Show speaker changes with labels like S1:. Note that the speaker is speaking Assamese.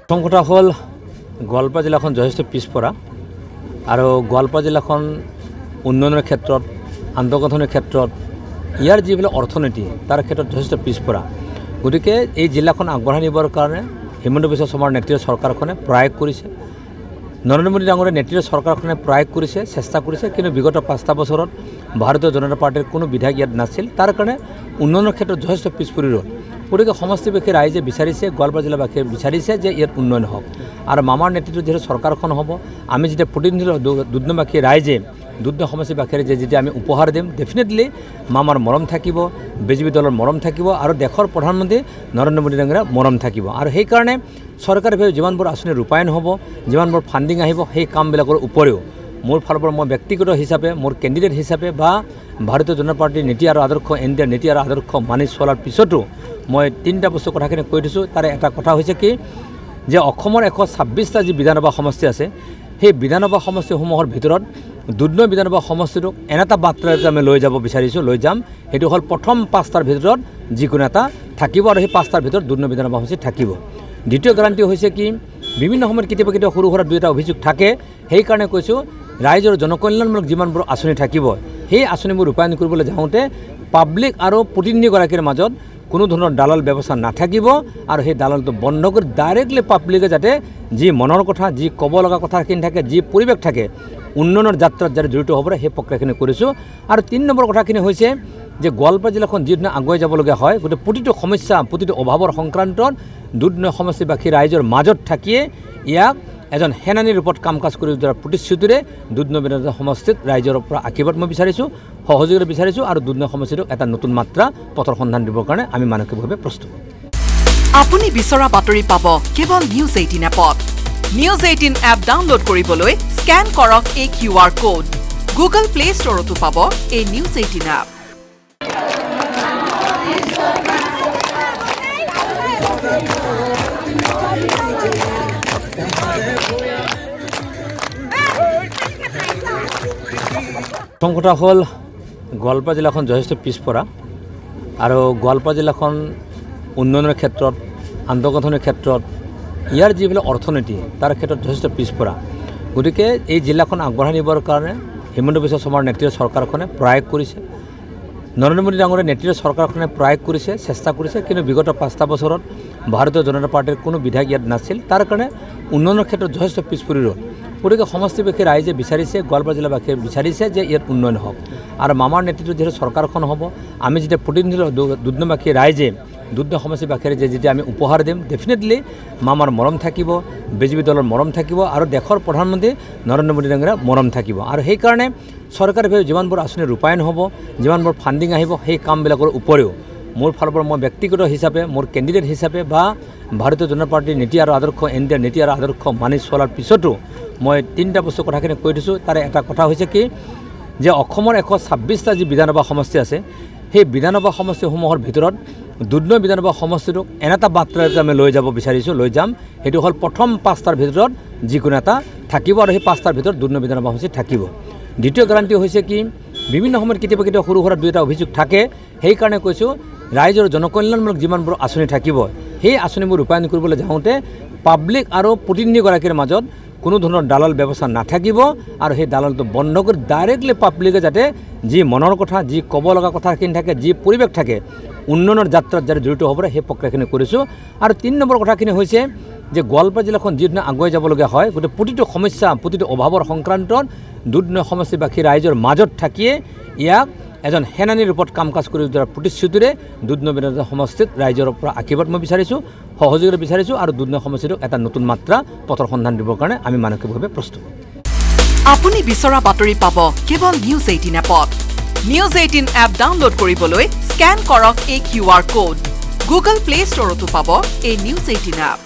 S1: প্ৰথম কথা হ'ল গোৱালপাৰা জিলাখন যথেষ্ট পিছপৰা আৰু গোৱালপাৰা জিলাখন উন্নয়নৰ ক্ষেত্ৰত আন্তঃগাঁথনিৰ ক্ষেত্ৰত ইয়াৰ যিবিলাক অৰ্থনীতি তাৰ ক্ষেত্ৰত যথেষ্ট পিছপৰা। গতিকে এই জিলাখন আগবঢ়াই নিবৰ কাৰণে হিমন্ত বিশ্ব শৰ্মাৰ নেতৃত্বৰ চৰকাৰখনে প্ৰয়াস কৰিছে, নৰেন্দ্ৰ মোদী ডাঙৰীয়া নেতৃত্বৰ চৰকাৰখনে প্ৰয়াস কৰিছে, চেষ্টা কৰিছে, কিন্তু বিগত 5টা বছৰত ভাৰতীয় জনতা পাৰ্টিৰ কোনো বিধায়ক ইয়াত নাছিল। তাৰ কাৰণে উন্নয়নৰ ক্ষেত্ৰত যথেষ্ট পিছ পৰি ৰ'ল। গতিকে সমষ্টিবাসী ৰাইজে বিচাৰিছে, গোৱালপাৰা জিলাবাসীয়ে বিচাৰিছে যে ইয়াত উন্নয়ন হওক আৰু মামাৰ নেতৃত্বত যিহেতু চৰকাৰখন হ'ব, আমি যেতিয়া প্ৰতিনিধি দুধনৈবাসী ৰাইজে দুধনৈ সমষ্টিবাসীৰ যেতিয়া আমি উপহাৰ দিম, ডেফিনেটলি মামাৰ মৰম থাকিব, বিজেপি দলৰ মৰম থাকিব আৰু দেশৰ প্ৰধানমন্ত্ৰী নৰেন্দ্ৰ মোদী ডাঙৰীয়াৰ মৰম থাকিব। আৰু সেইকাৰণে চৰকাৰীভাৱে যিমানবোৰ আঁচনি ৰূপায়ণ হ'ব, যিমানবোৰ ফাণ্ডিং আহিব, সেই কামবিলাকৰ উপৰিও মোৰ ফালৰ পৰা মই ব্যক্তিগত হিচাপে, মোৰ কেণ্ডিডেট হিচাপে বা ভাৰতীয় জনতা পাৰ্টীৰ নীতি আৰু আদৰ্শ ইণ্ডিয়াৰ নীতি আৰু আদৰ্শ মানি চলাৰ পিছতো মই 3টা বস্তু কথাখিনি কৈ দিছোঁ। তাৰে এটা কথা হৈছে কি যে অসমৰ 126টা যি বিধানসভা সমষ্টি আছে, সেই বিধানসভা সমষ্টিসমূহৰ ভিতৰত দুধনৈ বিধানসভা সমষ্টিটোক এনে এটা বাৰ্তাৰে আমি লৈ যাব বিচাৰিছোঁ, লৈ যাম। সেইটো হ'ল প্ৰথম 5টাৰ ভিতৰত যিকোনো এটা থাকিব আৰু সেই 5টাৰ ভিতৰত দুধনৈ বিধানসভা সমষ্টি থাকিব। দ্বিতীয় গ্যাৰাণ্টি হৈছে কি বিভিন্ন সময়ত কেতিয়াবা সৰু সুৰা 2এটা অভিযোগ থাকে, সেইকাৰণে কৈছোঁ ৰাইজৰ জনকল্যাণমূলক যিমানবোৰ আঁচনি থাকিব, সেই আঁচনিবোৰ ৰূপায়ণ কৰিবলৈ যাওঁতে পাব্লিক আৰু প্ৰতিনিধিগৰাকীৰ মাজত কোনো ধৰণৰ দালাল ব্যৱস্থা নাথাকিব আৰু সেই দালালটো বন্ধ কৰি ডাইৰেক্টলি পাব্লিকে যাতে যি মনৰ কথা, যি ক'ব লগা কথাখিনি থাকে, যি পৰিৱেশ থাকে, উন্নয়নৰ যাত্ৰাত যাতে জড়িত হ'ব পাৰে সেই প্ৰক্ৰিয়াখিনি কৰিছোঁ। আৰু 3 নম্বৰ কথাখিনি হৈছে যে গোৱালপাৰা জিলাখন যিদিনা আগুৱাই যাবলগীয়া হয়, গতিকে প্ৰতিটো সমস্যা, প্ৰতিটো অভাৱৰ সংক্ৰান্তত দুধনৈ সমষ্টিবাসী ৰাইজৰ মাজত থাকিয়ে ইয়াক এজন সেনানীৰ ৰূপত কাম কাজ কৰি যোৱাৰ প্ৰতিশ্ৰুতিৰে দুধনৈ বিধানসভা সমষ্টিত ৰাইজৰ পৰা আশীৰ্বাদ মই বিচাৰিছোঁ, সহযোগিতা বিচাৰিছোঁ আৰু দুধনৈ সমষ্টিটোক এটা নতুন মাত্ৰা পথৰ সন্ধান দিবৰ কাৰণে আমি মানসিকভাৱে প্ৰস্তুত।
S2: আপুনি বিচৰা বাতৰি পাব কেৱল নিউজ 18 এপত। নিউজ 18 এপ ডাউনলোড কৰিবলৈ স্কেন কৰক এই QR কোড। গুগল প্লে ষ্টৰতো পাব এই নিউজ 18 এপ।
S1: প্ৰথম কথা হ'ল গোৱালপাৰা জিলাখন যথেষ্ট পিছপৰা আৰু গোৱালপাৰা জিলাখন উন্নয়নৰ ক্ষেত্ৰত আন্তঃগাঁথনিৰ ক্ষেত্ৰত ইয়াৰ যিবিলাক অৰ্থনীতি তাৰ ক্ষেত্ৰত যথেষ্ট পিছপৰা। গতিকে এই জিলাখন আগবঢ়াই নিবৰ কাৰণে হিমন্ত বিশ্ব শৰ্মাৰ নেতৃত্বৰ চৰকাৰখনে প্ৰয়াস কৰিছে, নৰেন্দ্ৰ মোদী ডাঙৰীয়া নেতৃত্বৰ চৰকাৰখনে প্ৰয়াস কৰিছে, চেষ্টা কৰিছে, কিন্তু বিগত 5টা বছৰত ভাৰতীয় জনতা পাৰ্টিৰ কোনো বিধায়ক ইয়াত নাছিল। তাৰ কাৰণে উন্নয়নৰ ক্ষেত্ৰত যথেষ্ট পিছ পৰি ৰ'ল। গতিকে সমষ্টিবাসী ৰাইজে বিচাৰিছে, গোৱালপাৰা জিলাবাসীয়ে বিচাৰিছে যে ইয়াত উন্নয়ন হওক আৰু মামাৰ নেতৃত্বত যিহেতু চৰকাৰখন হ'ব, আমি যেতিয়া প্ৰতিনিধি দুধনৈবাসী ৰাইজে দুধনৈ সমষ্টিবাসীৰ যেতিয়া আমি উপহাৰ দিম, ডেফিনেটলি মামাৰ মৰম থাকিব, বিজেপি দলৰ মৰম থাকিব আৰু দেশৰ প্ৰধানমন্ত্ৰী নৰেন্দ্ৰ মোদী ডাঙৰীয়াৰ মৰম থাকিব। আৰু সেইকাৰণে চৰকাৰীভাৱে যিমানবোৰ আঁচনি ৰূপায়ণ হ'ব, যিমানবোৰ ফাণ্ডিং আহিব, সেই কামবিলাকৰ উপৰিও মোৰ ফালৰ পৰা মই ব্যক্তিগত হিচাপে, মোৰ কেণ্ডিডেট হিচাপে বা ভাৰতীয় জনতা পাৰ্টীৰ নীতি আৰু আদৰ্শ ইণ্ডিয়াৰ নীতি আৰু আদৰ্শ মানি চলাৰ পিছতো মই 3টা বস্তু কথাখিনি কৈ দিছোঁ। তাৰে এটা কথা হৈছে কি যে অসমৰ 126টা যি বিধানসভা সমষ্টি আছে, সেই বিধানসভা সমষ্টিসমূহৰ ভিতৰত দুধনৈ বিধানসভা সমষ্টিটোক এনে এটা বাৰ্তাৰে আমি লৈ যাব বিচাৰিছোঁ, লৈ যাম। সেইটো হ'ল প্ৰথম 5টাৰ ভিতৰত যিকোনো এটা থাকিব আৰু সেই 5টাৰ ভিতৰত দুধনৈ বিধানসভা সমষ্টি থাকিব। দ্বিতীয় গ্যাৰাণ্টি হৈছে কি বিভিন্ন সময়ত কেতিয়াবা সৰু সুৰা 2এটা অভিযোগ থাকে, সেইকাৰণে কৈছোঁ ৰাইজৰ জনকল্যাণমূলক যিমানবোৰ আঁচনি থাকিব, সেই আঁচনিবোৰ ৰূপায়ণ কৰিবলৈ যাওঁতে পাব্লিক আৰু প্ৰতিনিধিগৰাকীৰ মাজত কোনো ধৰণৰ দালাল ব্যৱস্থা নাথাকিব আৰু সেই দালালটো বন্ধ কৰি ডাইৰেক্টলি পাব্লিকে যাতে যি মনৰ কথা, যি ক'ব লগা কথাখিনি থাকে, যি পৰিৱেশ থাকে, উন্নয়নৰ যাত্ৰাত যাতে জড়িত হ'ব পাৰে সেই প্ৰক্ৰিয়াখিনি কৰিছোঁ। আৰু 3 নম্বৰ কথাখিনি হৈছে যে গোৱালপাৰা জিলাখন যিদিনা আগুৱাই যাবলগীয়া হয়, গতিকে প্ৰতিটো সমস্যা, প্ৰতিটো অভাৱৰ সংক্ৰান্তত দুধনৈ সমষ্টিবাসী ৰাইজৰ মাজত থাকিয়ে ইয়াক এজন সেনানীৰ ৰূপত কাম কাজ কৰি যোৱাৰ প্ৰতিশ্ৰুতিৰে দুধনৈ বিধানসভা সমষ্টিত ৰাইজৰ পৰা আশীৰ্বাদ মই বিচাৰিছোঁ, সহযোগিতা বিচাৰিছোঁ আৰু দুধনৈ সমষ্টিটোক এটা নতুন মাত্ৰা পথৰ সন্ধান দিবৰ কাৰণে আমি মানসিকভাৱে প্ৰস্তুত।
S2: আপুনি বিচৰা বাতৰি পাব কেৱল নিউজ 18 এপত। নিউজ 18 এপ ডাউনলোড কৰিবলৈ স্কেন কৰক এই QR কোড। গুগল প্লে ষ্টৰতো পাব এই নিউজ 18 এপ।